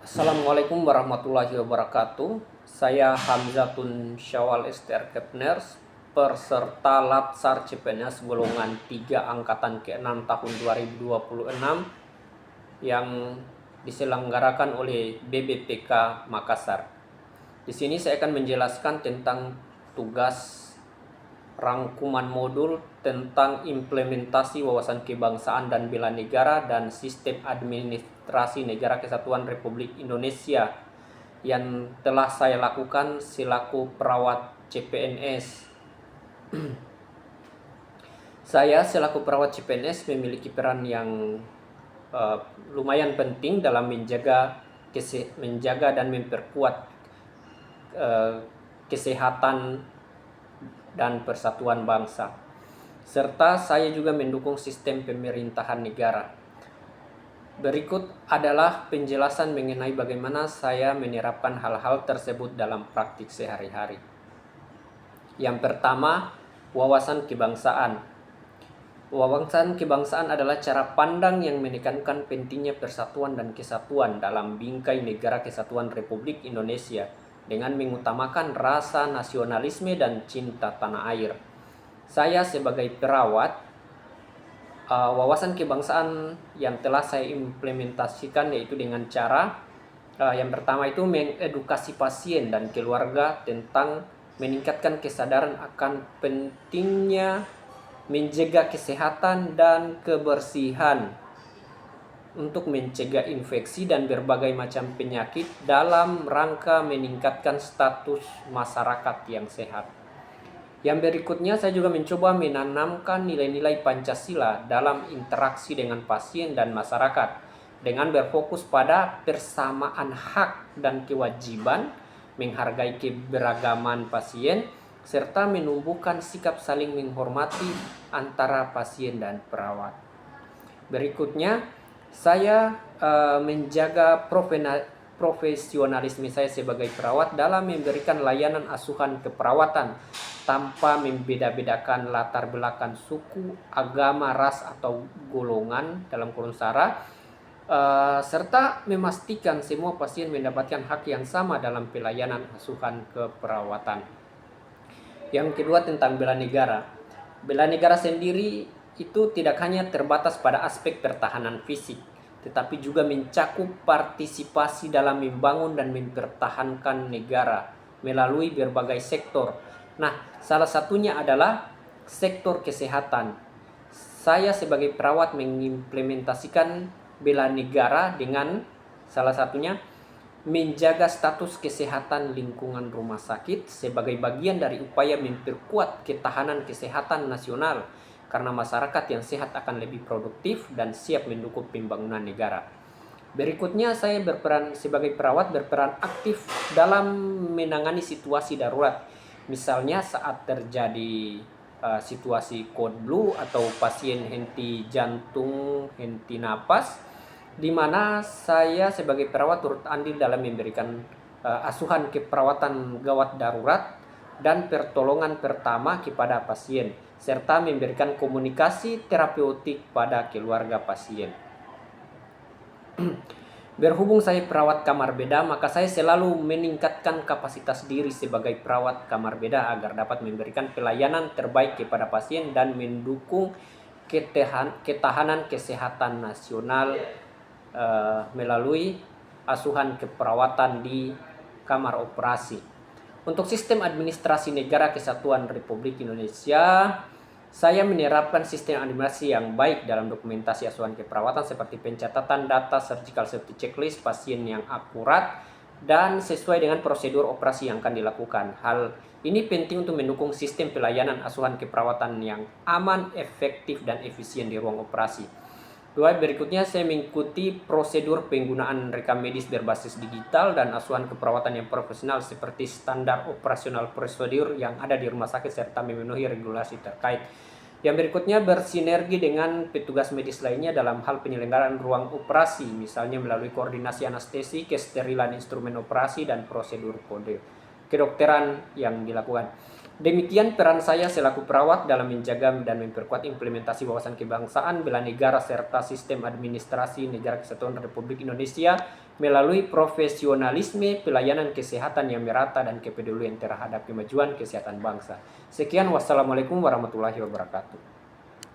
Assalamualaikum warahmatullahi wabarakatuh. Saya Hamzatun Syawal Ester Kepners, peserta Latsar CPNS golongan 3 angkatan ke-6 tahun 2026 yang diselenggarakan oleh BBPK Makassar. Di sini saya akan menjelaskan tentang tugas rangkuman modul tentang implementasi wawasan kebangsaan dan bela negara dan sistem administrasi Negara Kesatuan Republik Indonesia yang telah saya lakukan selaku perawat CPNS. Saya selaku perawat CPNS memiliki peran yang lumayan penting dalam menjaga dan memperkuat kesehatan dan persatuan bangsa. Serta saya juga mendukung sistem pemerintahan negara. Berikut adalah penjelasan mengenai bagaimana saya menerapkan hal-hal tersebut dalam praktik sehari-hari. Yang pertama, wawasan kebangsaan. Wawasan kebangsaan adalah cara pandang yang menekankan pentingnya persatuan dan kesatuan dalam bingkai Negara Kesatuan Republik Indonesia dengan mengutamakan rasa nasionalisme dan cinta tanah air. Saya sebagai perawat, wawasan kebangsaan yang telah saya implementasikan yaitu dengan cara yang pertama itu mengedukasi pasien dan keluarga tentang meningkatkan kesadaran akan pentingnya menjaga kesehatan dan kebersihan untuk mencegah infeksi dan berbagai macam penyakit dalam rangka meningkatkan status masyarakat yang sehat. Yang berikutnya saya juga mencoba menanamkan nilai-nilai Pancasila dalam interaksi dengan pasien dan masyarakat dengan berfokus pada persamaan hak dan kewajiban, menghargai keberagaman pasien, serta menumbuhkan sikap saling menghormati antara pasien dan perawat. Berikutnya, saya menjaga profesionalisme saya sebagai perawat dalam memberikan layanan asuhan keperawatan tanpa membeda-bedakan latar belakang suku, agama, ras, atau golongan dalam kurung sara, serta memastikan semua pasien mendapatkan hak yang sama dalam pelayanan asuhan keperawatan. Yang kedua tentang bela negara. Bela negara sendiri itu tidak hanya terbatas pada aspek pertahanan fisik, tetapi juga mencakup partisipasi dalam membangun dan mempertahankan negara melalui berbagai sektor. Nah, salah satunya adalah sektor kesehatan. Saya sebagai perawat mengimplementasikan bela negara dengan salah satunya menjaga status kesehatan lingkungan rumah sakit sebagai bagian dari upaya memperkuat ketahanan kesehatan nasional, karena masyarakat yang sehat akan lebih produktif dan siap mendukung pembangunan negara. Berikutnya saya sebagai perawat berperan aktif dalam menangani situasi darurat. Misalnya saat terjadi situasi code blue atau pasien henti jantung, henti napas, di mana saya sebagai perawat turut andil dalam memberikan asuhan keperawatan gawat darurat dan pertolongan pertama kepada pasien, serta memberikan komunikasi terapeutik pada keluarga pasien. Berhubung saya perawat kamar beda, maka saya selalu meningkatkan kapasitas diri sebagai perawat kamar beda agar dapat memberikan pelayanan terbaik kepada pasien dan mendukung ketahanan kesehatan nasional melalui asuhan keperawatan di kamar operasi. Untuk sistem administrasi Negara Kesatuan Republik Indonesia, saya menerapkan sistem administrasi yang baik dalam dokumentasi asuhan keperawatan seperti pencatatan data surgical safety checklist pasien yang akurat dan sesuai dengan prosedur operasi yang akan dilakukan. Hal ini penting untuk mendukung sistem pelayanan asuhan keperawatan yang aman, efektif, dan efisien di ruang operasi. Berikutnya saya mengikuti prosedur penggunaan rekam medis berbasis digital dan asuhan keperawatan yang profesional seperti standar operasional prosedur yang ada di rumah sakit serta memenuhi regulasi terkait. Yang berikutnya bersinergi dengan petugas medis lainnya dalam hal penyelenggaraan ruang operasi, misalnya melalui koordinasi anestesi, kesterilan instrumen operasi, dan prosedur kode kedokteran yang dilakukan. Demikian peran saya selaku perawat dalam menjaga dan memperkuat implementasi wawasan kebangsaan, bela negara, serta sistem administrasi Negara Kesatuan Republik Indonesia melalui profesionalisme, pelayanan kesehatan yang merata, dan kepedulian terhadap kemajuan kesehatan bangsa. Sekian, wassalamualaikum warahmatullahi wabarakatuh.